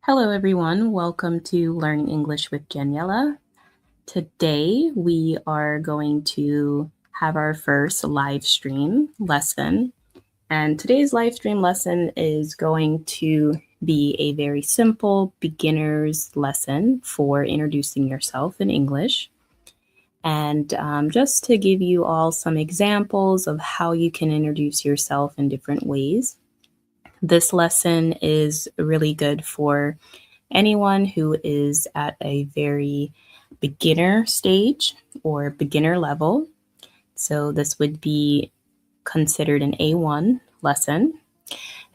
Hello, everyone. Welcome to Learning English with Daniela. Today, we are going to have our first live stream lesson. And today's live stream lesson is going to be a very simple beginner's lesson for introducing yourself in English. And just to give you all some examples of how you can introduce yourself in different ways. This lesson is really good for anyone who is at a very beginner stage or beginner level. So this would be considered an A1 lesson.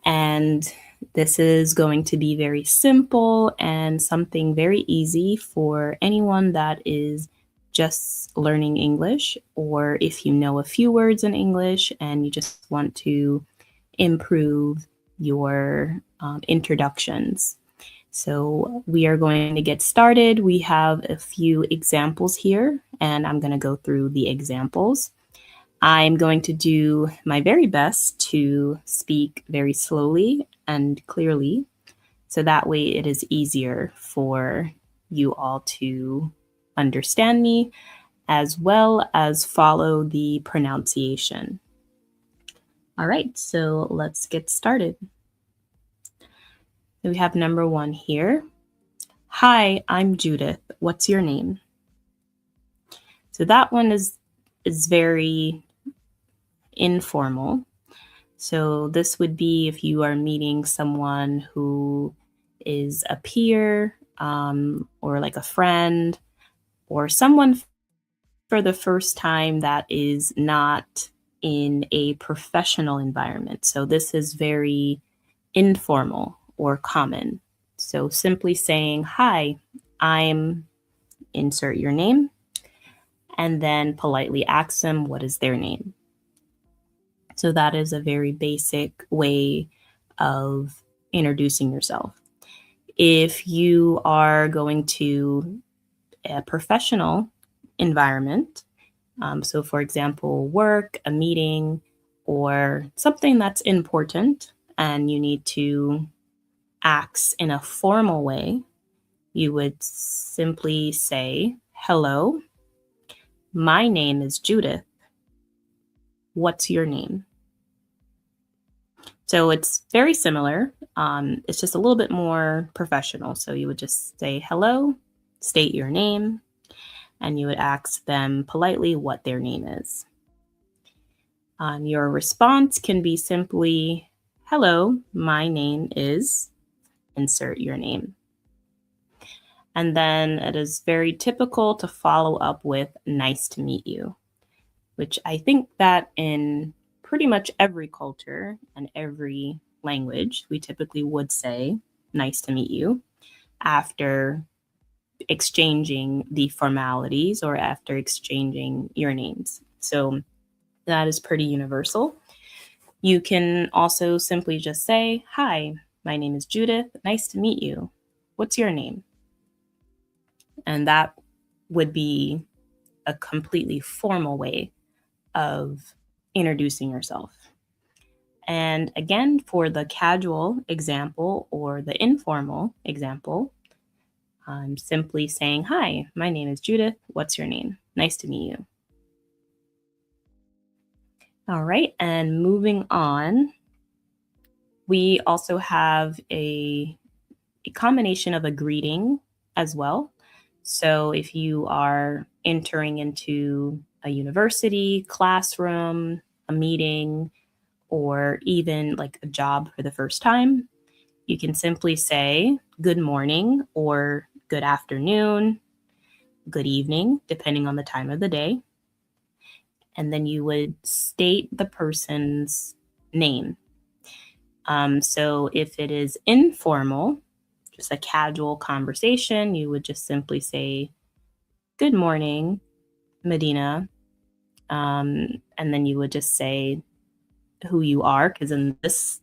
And this is going to be very simple and something very easy for anyone that is just learning English, or if you know a few words in English and you just want to improve your introductions. So we are going to get started. We have a few examples here, and I'm going to go through the examples. I'm going to do my very best to speak very slowly and clearly, so that way it is easier for you all to understand me, as well as follow the pronunciation. All right, so let's get started. So we have number 1 here. Hi, I'm Judith. What's your name? So that one is very informal. So this would be if you are meeting someone who is a peer or like a friend or someone for the first time that is not in a professional environment. So this is very informal or common. So simply saying, hi, I'm insert your name, and then politely ask them what is their name. So that is a very basic way of introducing yourself. If you are going to a professional environment, so for example, work, a meeting, or something that's important, and you need to ask in a formal way, you would simply say, hello, my name is Judith. What's your name? So it's very similar. It's just a little bit more professional. So you would just say hello, state your name, and you would ask them politely what their name is. Your response can be simply, hello, my name is, insert your name. And then it is very typical to follow up with nice to meet you, which I think that in pretty much every culture and every language, we typically would say nice to meet you after exchanging the formalities or after exchanging your names. So that is pretty universal. You can also simply just say, hi, my name is Judith. Nice to meet you. What's your name? And that would be a completely formal way of introducing yourself. And again, for the casual example or the informal example, I'm simply saying, hi, my name is Judith. What's your name? Nice to meet you. All right, and moving on, we also have a combination of a greeting as well. So if you are entering into a university, classroom, a meeting, or even like a job for the first time, you can simply say good morning or good afternoon, good evening, depending on the time of the day. And then you would state the person's name. So if it is informal, just a casual conversation, you would just simply say, good morning, Medina. And then you would just say who you are, because in this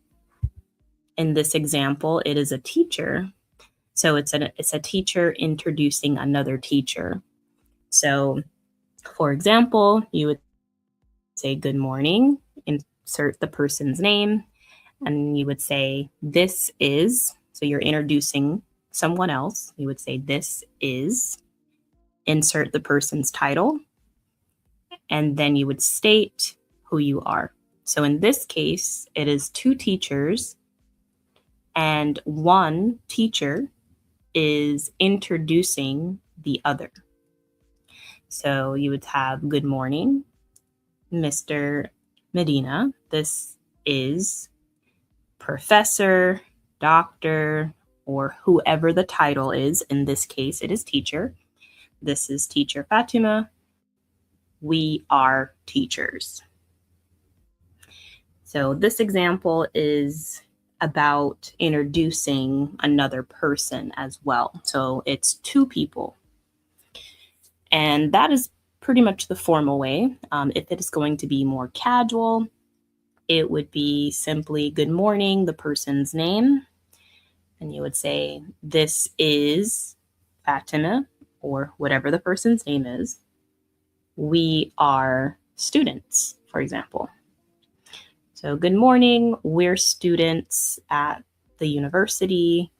example, it is a teacher. So it's a teacher introducing another teacher. So, for example, you would say good morning, insert the person's name, and you would say this is, so you're introducing someone else, you would say this is, insert the person's title, and then you would state who you are. So in this case, it is two teachers, and one teacher is introducing the other. So you would have, good morning, Mr. Medina. This is professor, doctor, or whoever the title is. In this case, it is teacher. This is teacher Fatima. We are teachers. So this example is about introducing another person as well. So it's two people. And that is pretty much the formal way. If it is going to be more casual, it would be simply good morning, the person's name. And you would say, this is Fatima, or whatever the person's name is. We are students, for example. So good morning, we're students at the university.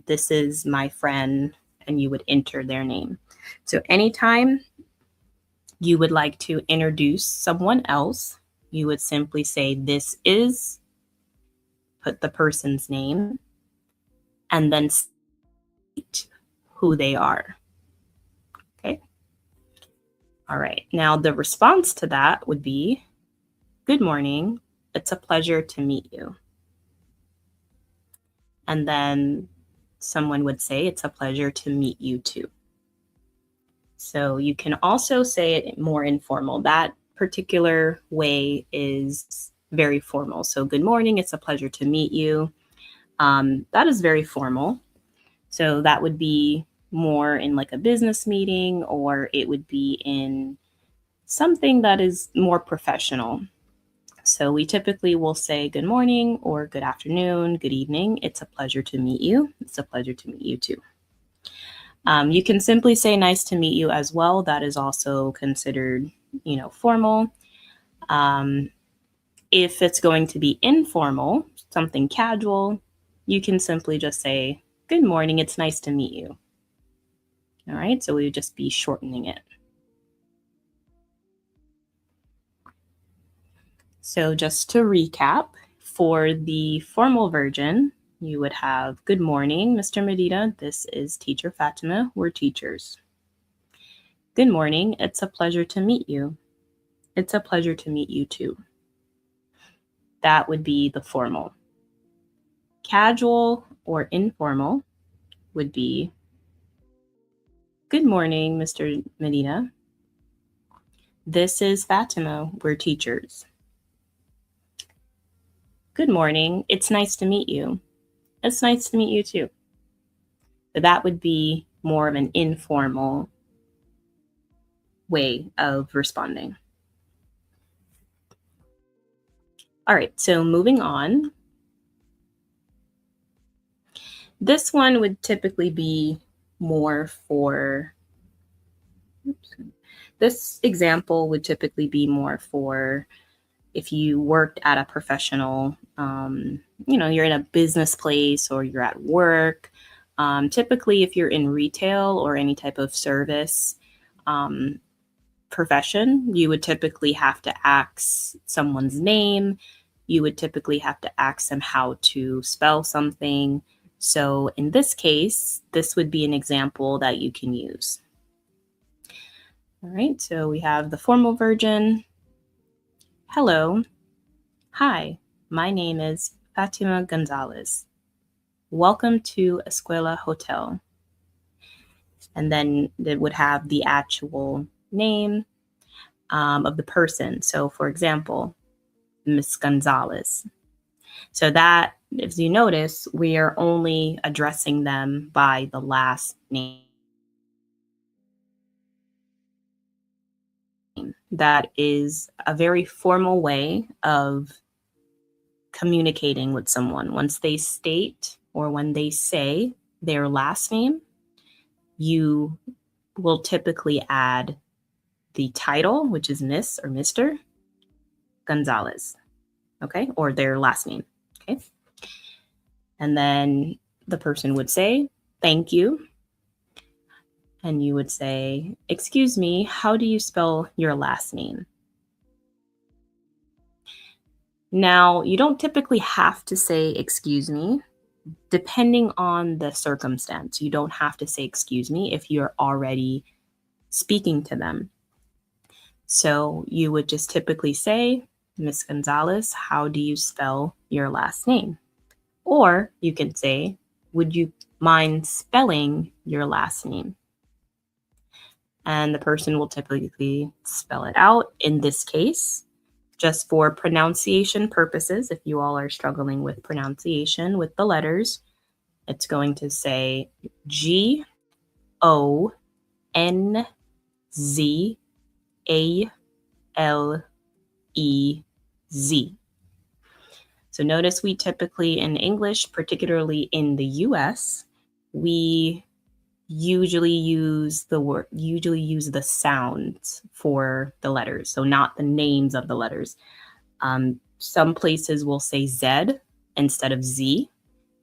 This is my friend, and you would enter their name. So anytime you would like to introduce someone else, you would simply say, this is, put the person's name, and then state who they are. Okay. All right. Now the response to that would be, good morning, it's a pleasure to meet you. And then someone would say, it's a pleasure to meet you too. So you can also say it more informal. That particular way is very formal. So good morning, it's a pleasure to meet you. That is very formal. So that would be more in like a business meeting, or it would be in something that is more professional. So we typically will say good morning or good afternoon, good evening. It's a pleasure to meet you. It's a pleasure to meet you too. You can simply say nice to meet you as well. That is also considered, formal. If it's going to be informal, something casual, you can simply just say, good morning, it's nice to meet you. All right, so we would just be shortening it. So just to recap, for the formal version, you would have, good morning, Mr. Medina. This is teacher Fatima. We're teachers. Good morning. It's a pleasure to meet you. It's a pleasure to meet you too. That would be the formal. Casual or informal would be, good morning, Mr. Medina. This is Fatima. We're teachers. Good morning. It's nice to meet you. It's nice to meet you too. So that would be more of an informal way of responding. All right, so moving on. This one would typically be more for, this example would typically be more for if you worked at a professional, you're in a business place or you're at work. Typically, if you're in retail or any type of service profession, you would typically have to ask someone's name. You would typically have to ask them how to spell something. So in this case, this would be an example that you can use. All right, so we have the formal version. Hello. Hi, my name is Fatima Gonzalez. Welcome to Escuela Hotel. And then it would have the actual name of the person. So for example, Miss Gonzalez. So that, if you notice, we are only addressing them by the last name. That is a very formal way of communicating with someone. Once they state or when they say their last name, you will typically add the title, which is Miss or Mr. Gonzalez, okay, or their last name, okay? And then the person would say, "Thank you." And you would say, "Excuse me, how do you spell your last name?" Now, you don't typically have to say, "Excuse me." Depending on the circumstance, you don't have to say, "Excuse me," if you're already speaking to them. So you would just typically say, "Miss Gonzalez, how do you spell your last name?" Or you can say, "Would you mind spelling your last name?" And the person will typically spell it out. In this case, just for pronunciation purposes, if you all are struggling with pronunciation with the letters, it's going to say Gonzalez. So notice we typically in English, particularly in the US, we usually use the sounds for the letters, so not the names of the letters. Some places will say Z instead of Z.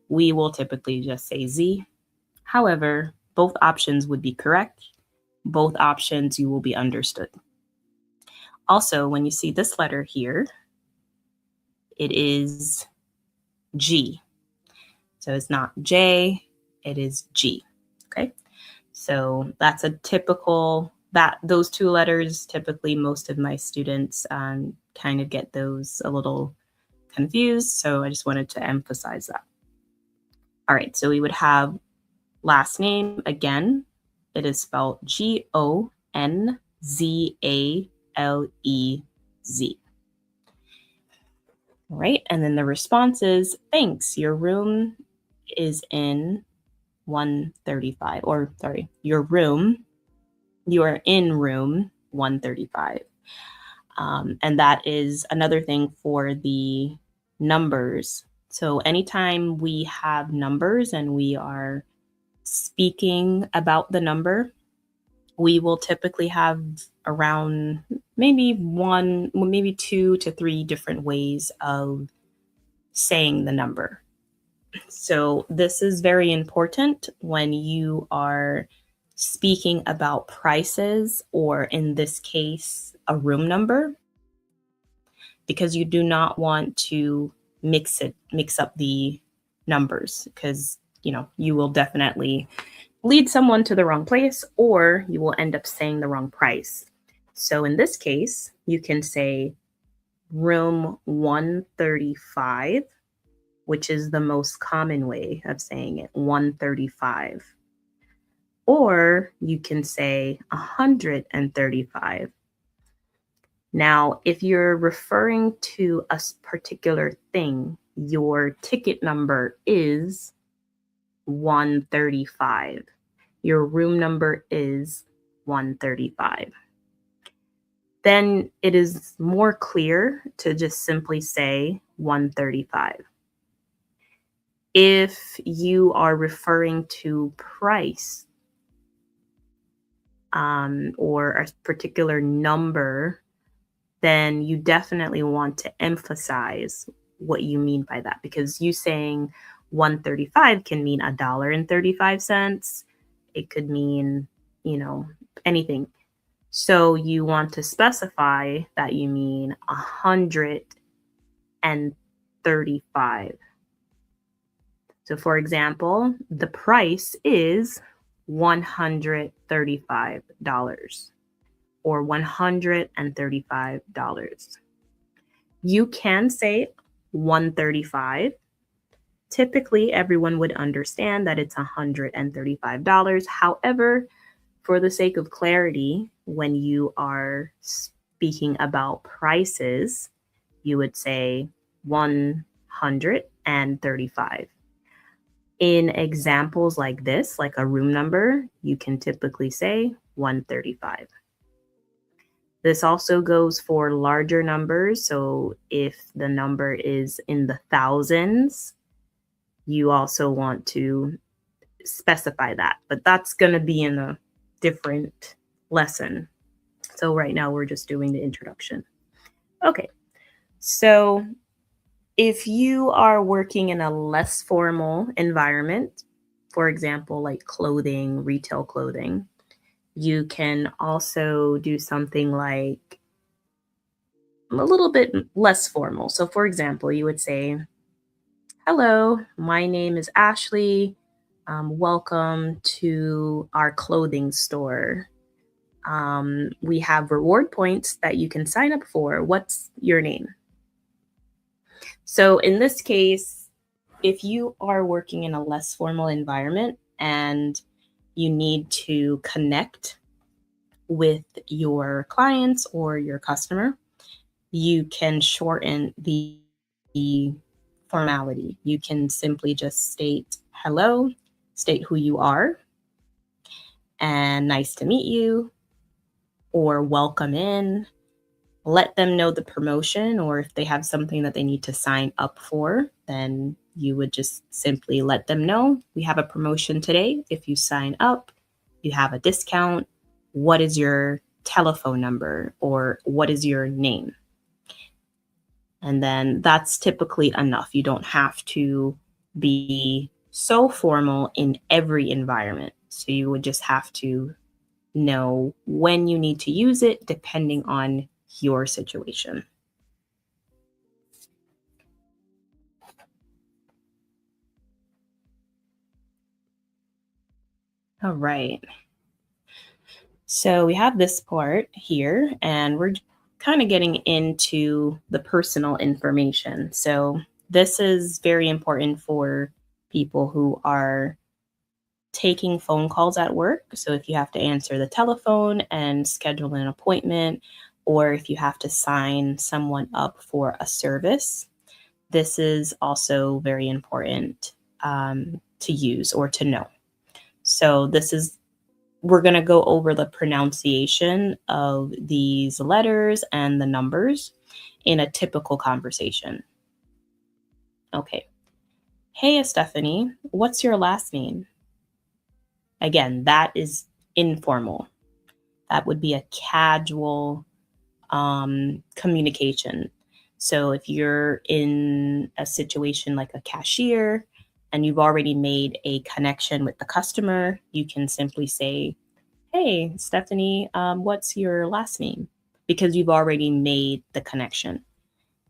We will typically just say Z. However, both options would be correct. Both options you will be understood. Also, when you see this letter here, it is G. So it's not J, it is G. Okay. So that's a typical, those two letters, typically most of my students kind of get those a little confused. So I just wanted to emphasize that. All right, so we would have last name again. It is spelled Gonzalez. All right, and then the response is, "Thanks, your room is in 135." Or sorry, you are in room 135. And that is another thing for the numbers. So anytime we have numbers and we are speaking about the number, we will typically have around maybe 2 to 3 different ways of saying the number. So this is very important when you are speaking about prices, or in this case, a room number, because you do not want to mix up the numbers, because you will definitely lead someone to the wrong place, or you will end up saying the wrong price. So in this case, you can say room 135, which is the most common way of saying it, 135. Or you can say 135. Now, if you're referring to a particular thing, your ticket number is 135. Your room number is 135. Then it is more clear to just simply say 135. If you are referring to price, or a particular number, then you definitely want to emphasize what you mean by that, because you saying 135 can mean $1.35. It could mean, anything. So you want to specify that you mean 135. So for example, the price is $135 or $135. You can say 135. Typically, everyone would understand that it's $135. However, for the sake of clarity, when you are speaking about prices, you would say 135. In examples like this, like a room number, you can typically say 135. This also goes for larger numbers. So if the number is in the thousands, you also want to specify that. But that's going to be in a different lesson. So right now we're just doing the introduction. Okay, so If you are working in a less formal environment, for example, like clothing, retail clothing, you can also do something like a little bit less formal. So, for example, you would say, "Hello, my name is Ashley. Welcome to our clothing store. We have reward points that you can sign up for. What's your name?" So, in this case, if you are working in a less formal environment and you need to connect with your clients or your customer, you can shorten the formality. You can simply just state hello, state who you are, and nice to meet you, or welcome in. Let them know the promotion, or if they have something that they need to sign up for, then you would just simply let them know we have a promotion today. If you sign up, you have a discount. What is your telephone number, or what is your name? And then that's typically enough. You don't have to be so formal in every environment. So you would just have to know when you need to use it depending on your situation. All right. So we have this part here, and we're kind of getting into the personal information. So this is very important for people who are taking phone calls at work. So if you have to answer the telephone and schedule an appointment, or if you have to sign someone up for a service, this is also very important to use or to know. So we're going to go over the pronunciation of these letters and the numbers in a typical conversation. Okay. Hey, Stephanie, what's your last name? Again, that is informal. That would be a casual communication. So if you're in a situation like a cashier and you've already made a connection with the customer, you can simply say, "Hey, Stephanie, what's your last name?" Because you've already made the connection.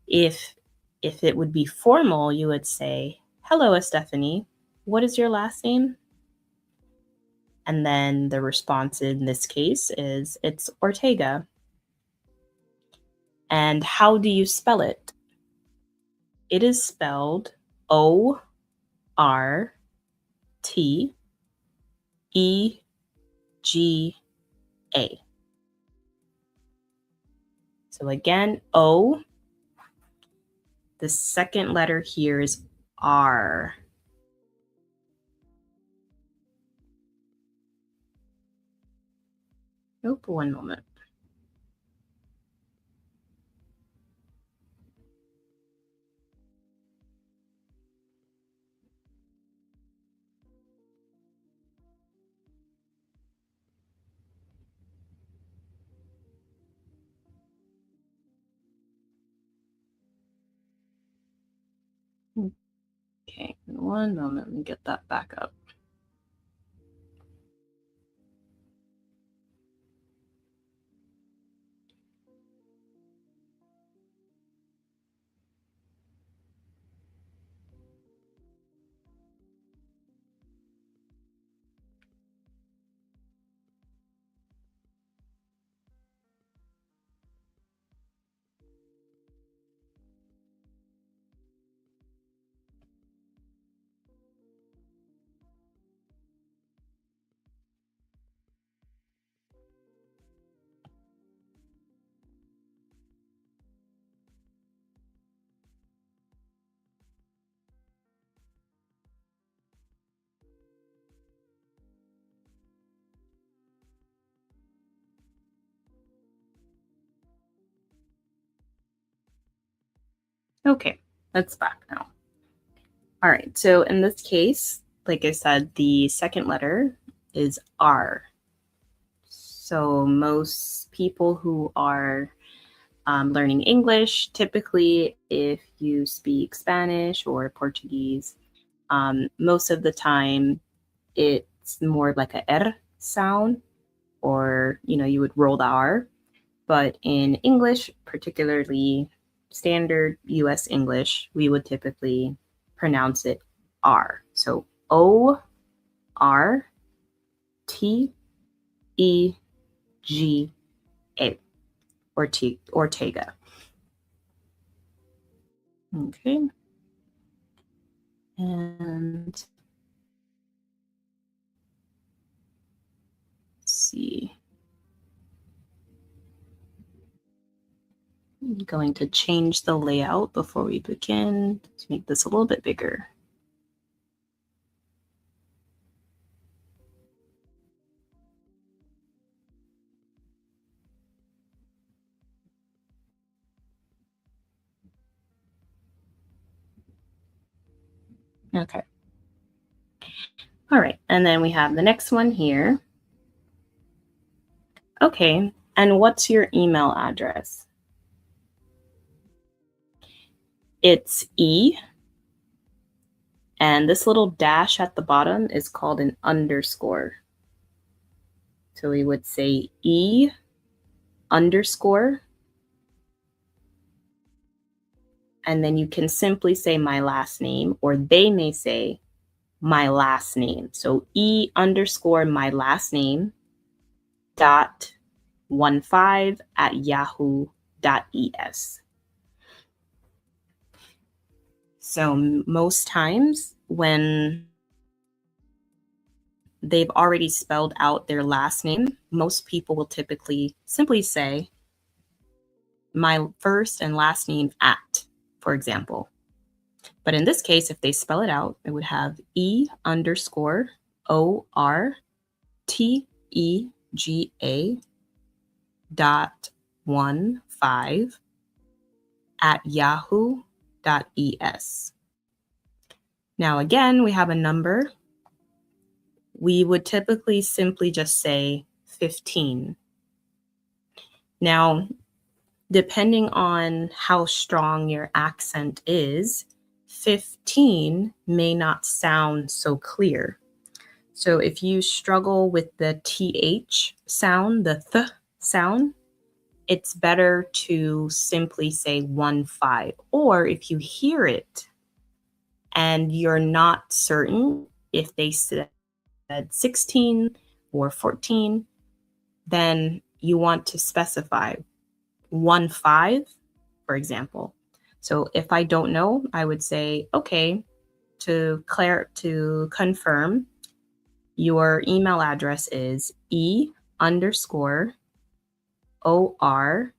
If it would be formal, you would say, "Hello, Stephanie, what is your last name?" And then the response in this case is, "It's Ortega." And how do you spell it? It is spelled Ortega. So again, O. The second letter here is R. Nope, one moment. Okay, one moment. Let me get that back up. Okay, that's back now. All right, so in this case, like I said, the second letter is R. So most people who are learning English. Typically, if you speak Spanish or Portuguese, most of the time it's more like a R sound, or you would roll the R. But in English, particularly standard US English, we would typically pronounce it R. So ORTEGA, Ortega. Okay. And let's see. I'm going to change the layout before we begin to make this a little bit bigger. Okay. All right, and then we have the next one here. Okay, and what's your email address? It's E, and this little dash at the bottom is called an underscore. So we would say E underscore, and then you can simply say my last name, or they may say my last name. So E underscore my last name dot 15 at yahoo.es. So most times when they've already spelled out their last name, most people will typically simply say my first and last name at, for example. But in this case, if they spell it out, it would have E underscore ORTEGA dot 15 at yahoo.es. Now again, we have a number. We would typically simply just say 15. Now, depending on how strong your accent is, 15 may not sound so clear. So if you struggle with the TH sound, the th sound, it's better to simply say 15. Or if you hear it and you're not certain if they said 16 or 14, then you want to specify 15, for example. So if I don't know, I would say, okay, to confirm, your email address is E underscore ORTEGA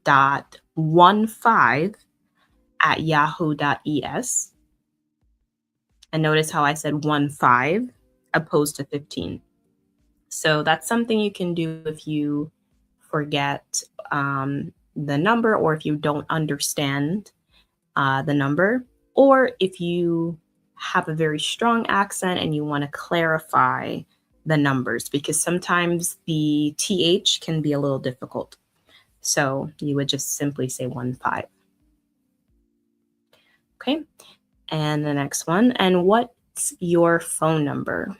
dot 15 at yahoo.es. And notice how I said 15 opposed to 15. So that's something you can do if you forget the number, or if you don't understand the number, or if you have a very strong accent and you want to clarify the numbers, because sometimes the TH can be a little difficult. So you would just simply say 15. Okay, and the next one, and what's your phone number?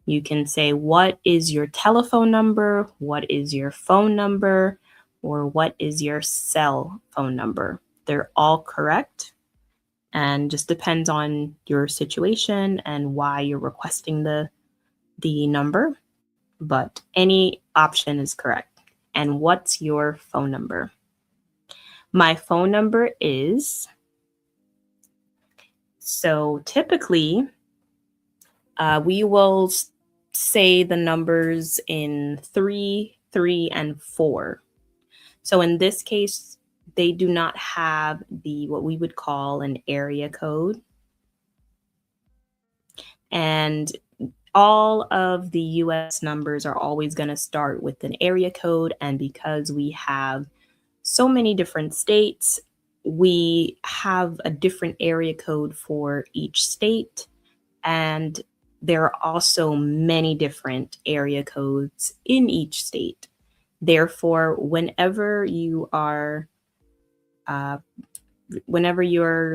You can say, what is your telephone number? What is your phone number? Or what is your cell phone number? They're all correct, and just depends on your situation and why you're requesting the number, but any option is correct. And what's your phone number? My phone number is, so typically we will say the numbers in 3, 3, and 4. So in this case, they do not have what we would call an area code. And all of the US numbers are always going to start with an area code. And because we have so many different states, we have a different area code for each state. And there are also many different area codes in each state. Therefore, whenever you're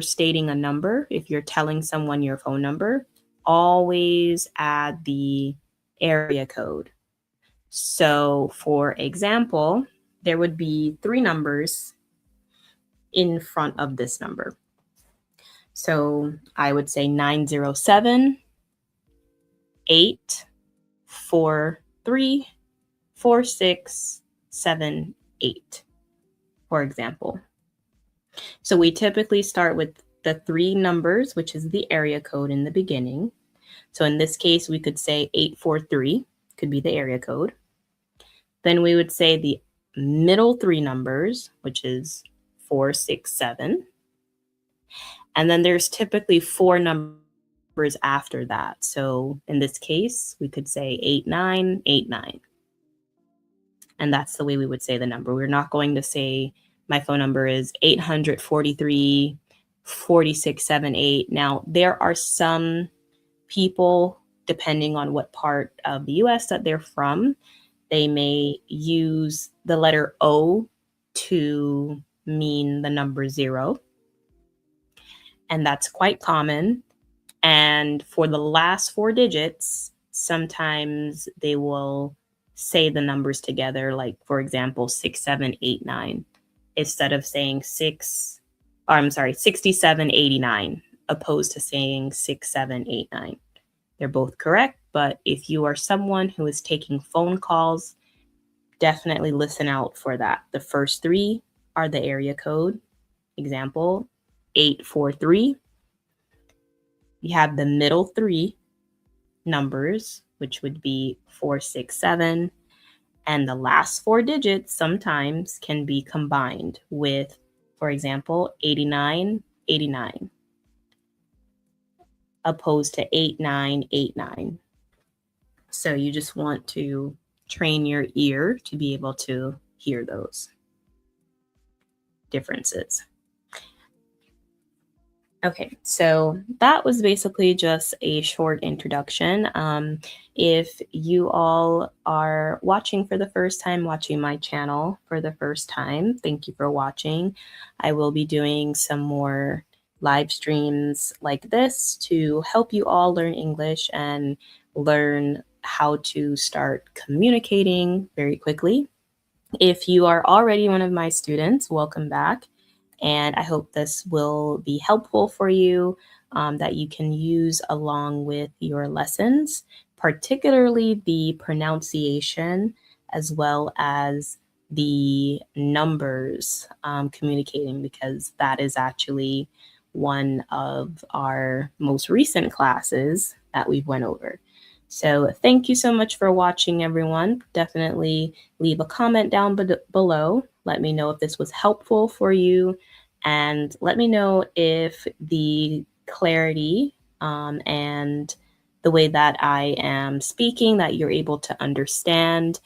stating a number, if you're telling someone your phone number, always add the area code. So, for example, there would be 3 numbers in front of this number. So I would say 907 843 4678, for example. So we typically start with the 3 numbers, which is the area code in the beginning. So in this case, we could say 843 could be the area code. Then we would say the middle 3 numbers, which is 467. And then there's typically 4 numbers after that. So in this case, we could say 8989. And that's the way we would say the number. We're not going to say my phone number is 843 4678. Now, there are some people, depending on what part of the US that they're from, they may use the letter O to mean the number 0. And that's quite common. And for the last 4 digits, sometimes they will say the numbers together, like, for example, 6789, instead of saying 6789, opposed to saying 6789. They're both correct, but if you are someone who is taking phone calls, definitely listen out for that. The first 3 are the area code. Example, 843. You have the middle 3 numbers, which would be 467. And the last 4 digits sometimes can be combined with, for example, 8989, opposed to 8989. So you just want to train your ear to be able to hear those differences. Okay, so that was basically just a short introduction. If you all are watching for the first time, watching my channel for the first time, thank you for watching. I will be doing some more live streams like this to help you all learn English and learn how to start communicating very quickly. If you are already one of my students, welcome back. And I hope this will be helpful for you, that you can use along with your lessons, particularly the pronunciation as well as the numbers communicating, because that is actually one of our most recent classes that we've went over. So thank you so much for watching, everyone. Definitely leave a comment down below. Let me know if this was helpful for you, and let me know if the clarity and the way that I am speaking, that you're able to understand.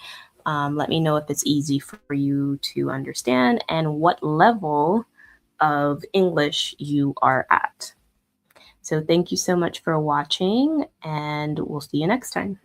Let me know if it's easy for you to understand and what level of English you are at. So thank you so much for watching, and we'll see you next time.